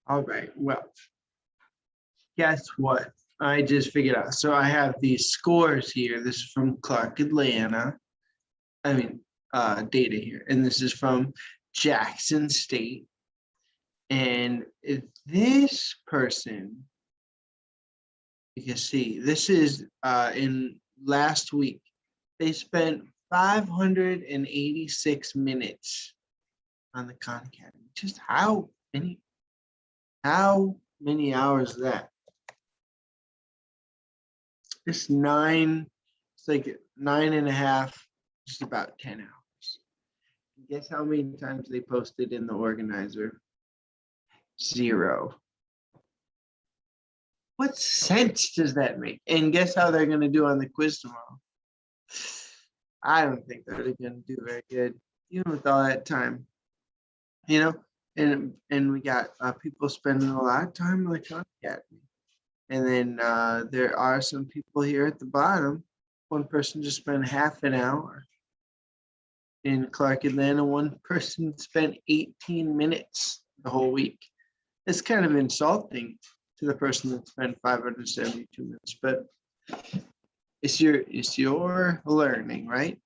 All right, well, guess what? I just figured out. So I have these scores here. This is from Clark Atlanta. Data here. And this is from Jackson State. And if this person, you can see, this is in last week, they spent 586 minutes on the Khan Academy. Just how many hours is that? It's like 9.5, just about 10 hours. Guess how many times they posted in the organizer? 0. What sense does that make? And guess how they're going to do on the quiz tomorrow? I don't think they're going to do very good, even with all that time. And we got people spending a lot of time on the Khan Academy. And then there are some people here at the bottom. One person just spent half an hour. In Clark Atlanta, one person spent 18 minutes the whole week. It's kind of insulting to the person that spent 572 minutes, but it's your learning, right?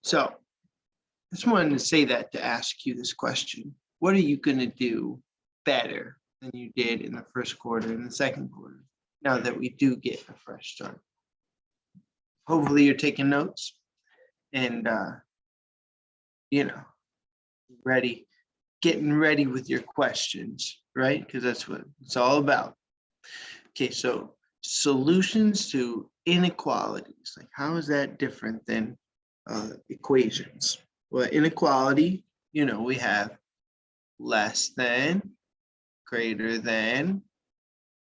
So I just wanted to say that to ask you this question. What are you going to do better than you did in the first quarter and the second quarter, now that we do get a fresh start? Hopefully you're taking notes and, getting ready with your questions, right? Because that's what it's all about. Okay, so solutions to inequalities. Like, how is that different than equations? Well, inequality, we have less than, greater than,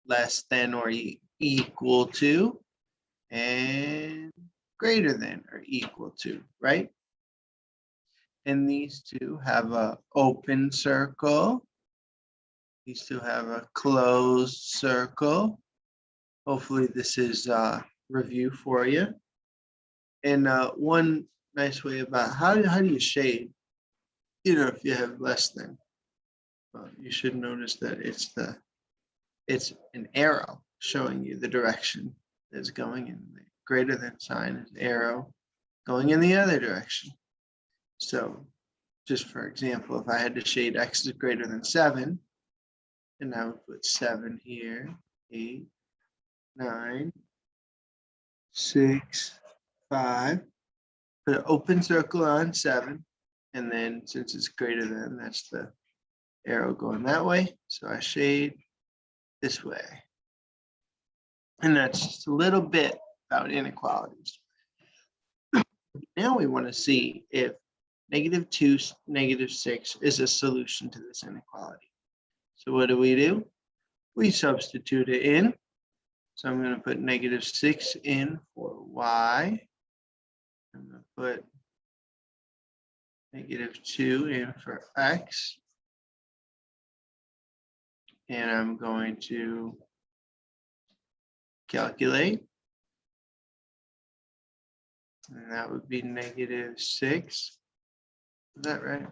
less than or equal to, and greater than or equal to, right? And these two have an open circle. These two have a closed circle. Hopefully this is a review for you. And one nice way about how do you shade, if you have less than, you should notice that it's an arrow showing you the direction that's going in. The greater than sign is arrow going in the other direction. So just for example, if I had to shade x is greater than 7, and I would put 7 here, 8, 9, 6, 5, put an open circle on 7, and then since it's greater than, that's the arrow going that way. So I shade this way. And that's just a little bit about inequalities. Now we want to see if -2, -6 is a solution to this inequality. So what do? We substitute it in. So I'm going to put -6 in for y. I'm going to put -2 in for x. And I'm going to calculate. And that would be -6. Is that right?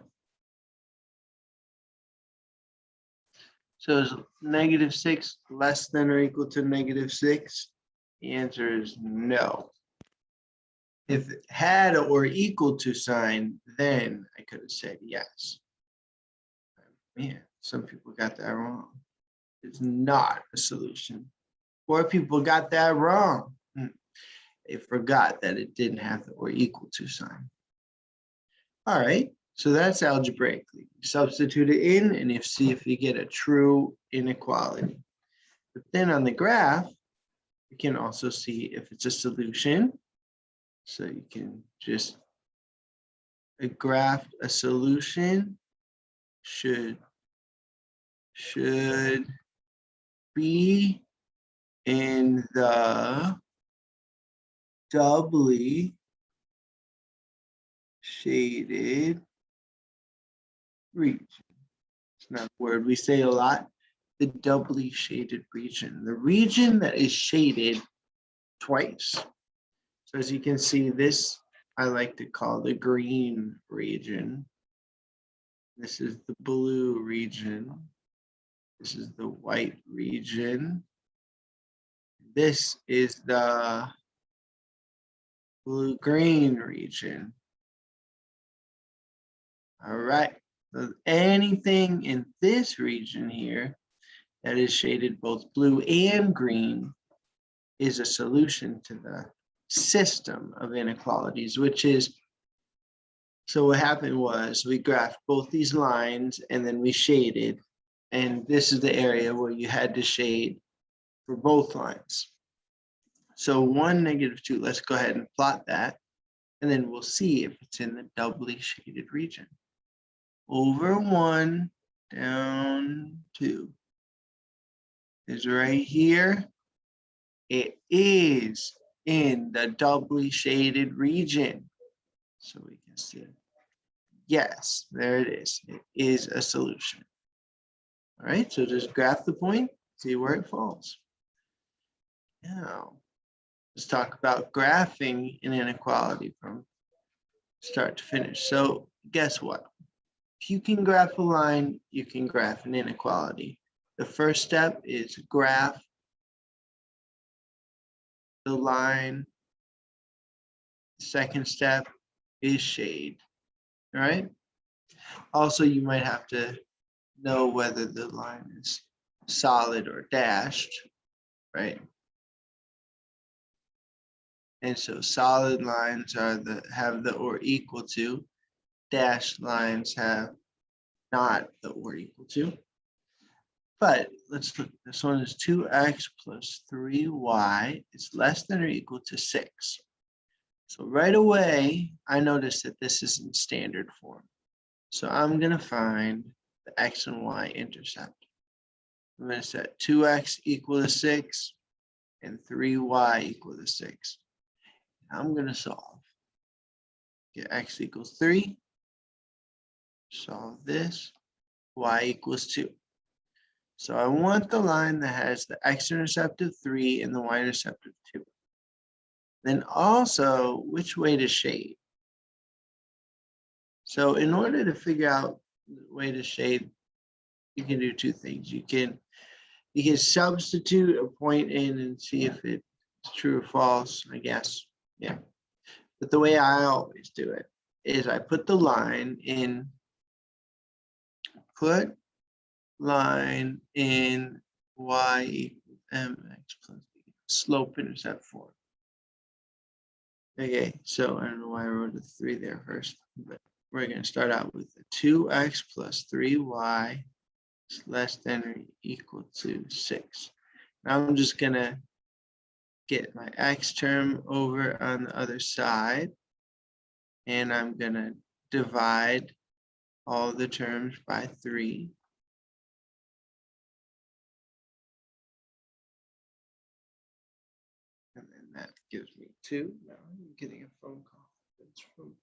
So is -6 less than or equal to -6? The answer is no. If it had a or equal to sign, then I could have said yes. Man, some people got that wrong. It's not a solution. 4 people got that wrong. They forgot that it didn't have the or equal to sign. All right, so that's algebraically. Substitute it in and see if you get a true inequality. But then on the graph, you can also see if it's a solution. So you can just graph a solution should be in the doubly shaded region. It's not a word we say a lot. The doubly shaded region, the region that is shaded twice. So as you can see, this I like to call the green region. This is the blue region. This is the white region. This is the blue-green region. All right. So anything in this region here that is shaded both blue and green is a solution to the system of inequalities, which is, so what happened was we graphed both these lines and then we shaded, and this is the area where you had to shade for both lines. So 1, -2, let's go ahead and plot that, and then we'll see if it's in the doubly shaded region. Over 1, down 2 is right here. It is in the doubly shaded region. So we can see, yes, there it is. It is a solution. All right, so just graph the point, see where it falls. Now, let's talk about graphing an inequality from start to finish. So guess what? If you can graph a line, you can graph an inequality. The first step is graph the line. The second step is shade. All right. Also, you might have to know whether the line is solid or dashed, right? And so solid lines are have the or equal to, dashed lines have not the or equal to. But let's look, this one is 2x plus 3y is less than or equal to 6. So right away, I notice that this is in standard form. So I'm going to find the x and y intercept. I'm going to set 2x equal to 6 and 3y equal to 6. I'm going to solve. Get x equals 3. Solve this. Y equals 2. So I want the line that has the x-intercept of 3 and the y-intercept of 2. Then also, which way to shade? So in order to figure out the way to shade, you can do two things. You can substitute a point in and see if it's true or false, I guess. Yeah. But the way I always do it is I put the line in, line in y equals mx plus b, slope intercept form. Okay, so I don't know why I wrote a 3 there first, but we're going to start out with the 2x plus 3y is less than or equal to 6. Now I'm just going to get my x term over on the other side, and I'm going to divide all the terms by 3. And then that gives me 2. Now I'm getting a phone call. That's from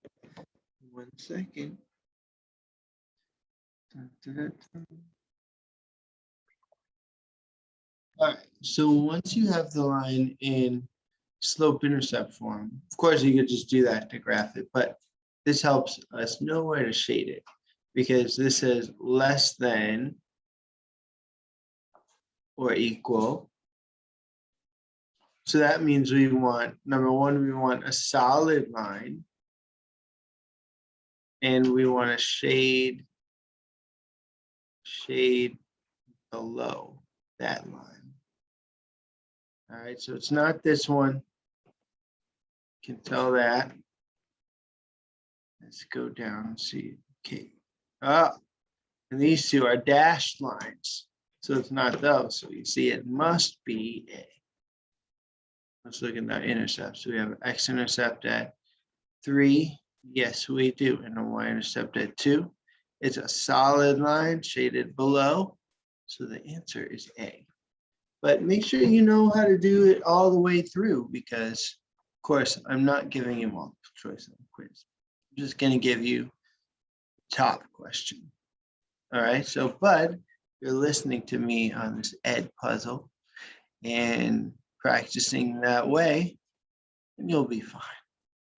1 second. Dun, dun, dun, dun. All right, so once you have the line in slope intercept form, of course you could just do that to graph it, but this helps us know where to shade it, because this is less than or equal. So that means we want, number one, we want a solid line, and we want to shade below that line. All right, so it's not this one. You can tell that. Let's go down and see. Okay. And these two are dashed lines. So it's not those. So you see it must be A. Let's look at the intercept. So we have x-intercept at 3. Yes, we do. And a y-intercept at 2. It's a solid line shaded below. So the answer is A. But make sure you know how to do it all the way through, because, of course, I'm not giving you multiple choice on the quiz. I'm just going to give you top question. All right. So, Bud, you're listening to me on this ed puzzle and practicing that way, and you'll be fine.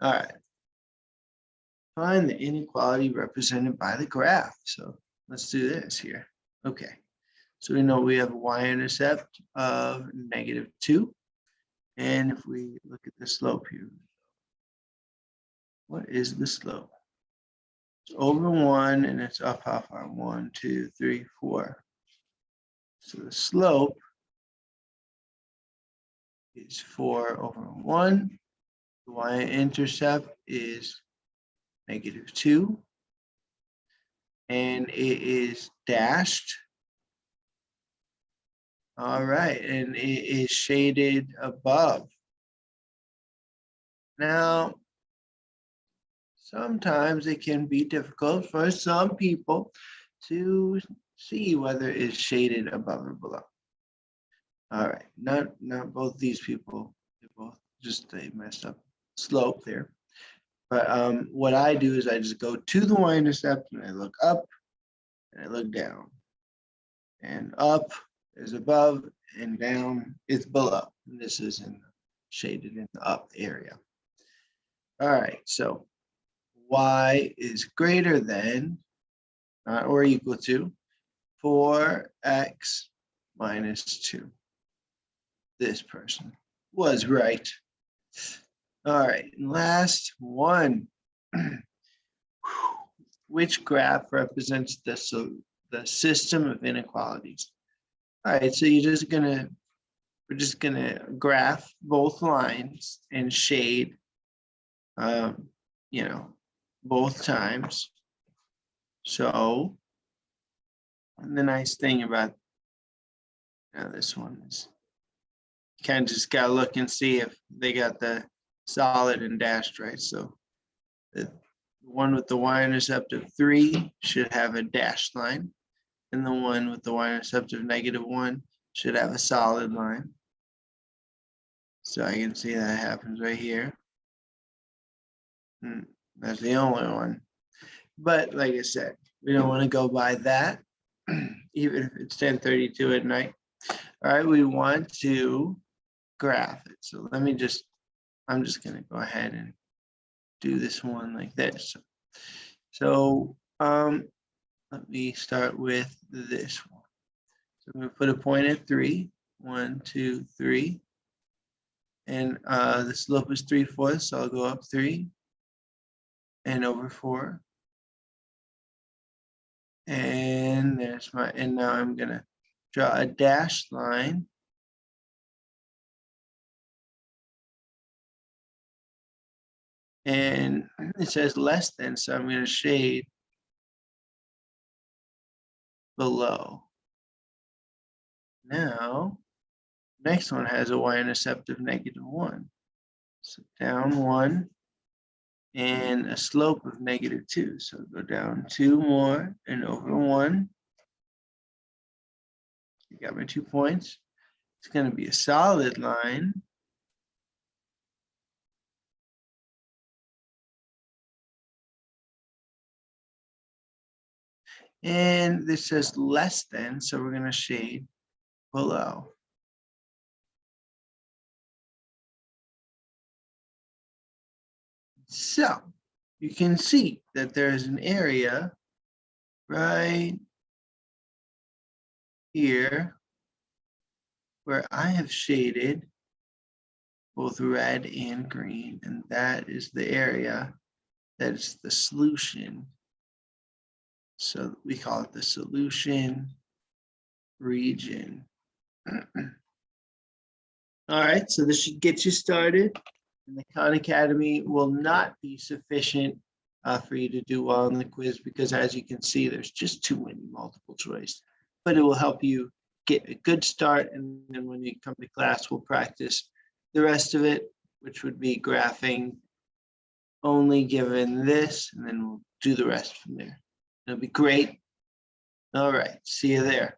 All right. Find the inequality represented by the graph. So let's do this here. Okay. So we know we have a y-intercept of -2. And if we look at the slope here, what is the slope? It's over 1 and it's up how far? 1, 2, 3, 4. So the slope is 4 over 1. The y-intercept is -2. And it is dashed. All right, and it is shaded above. Now, sometimes it can be difficult for some people to see whether it's shaded above or below. All right, not both these people, they both just they messed up slope there. But what I do is I just go to the y-intercept and I look up and I look down. And up is above and down is below. And this is shaded in the up area. All right, so y is greater than or equal to 4x minus 2. This person was right. All right, and last one. Which graph represents the system of inequalities? All right, so we're just gonna graph both lines and shade, both times. So, and the nice thing about this one is you kind of just gotta look and see if they got the solid and dashed right. So the one with the y-intercept of 3 should have a dashed line, and the one with the y-intercept of -1 should have a solid line. So I can see that happens right here. That's the only one. But like I said, we don't want to go by that, even if it's 10:32 at night. All right, we want to graph it. So I'm just going to go ahead and do this one like this. So let me start with this one. So I'm going to put a point at 3. 1, 2, 3. And the slope is 3/4, so I'll go up 3 and over 4. And there's and now I'm going to draw a dashed line. And it says less than, so I'm going to shade below. Now, next one has a y-intercept of -1. So down 1 and a slope of -2. So go down 2 more and over 1. You got my 2 points. It's going to be a solid line. And this says less than, so we're going to shade below. So you can see that there's an area right here where I have shaded both red and green, and that is the area that is the solution. So we call it the solution region. All right, so this should get you started. And the Khan Academy will not be sufficient for you to do well in the quiz because, as you can see, there's just too many multiple choice. But it will help you get a good start, and then when you come to class, we'll practice the rest of it, which would be graphing only given this, and then we'll do the rest from there. It'll be great. All right, see you there.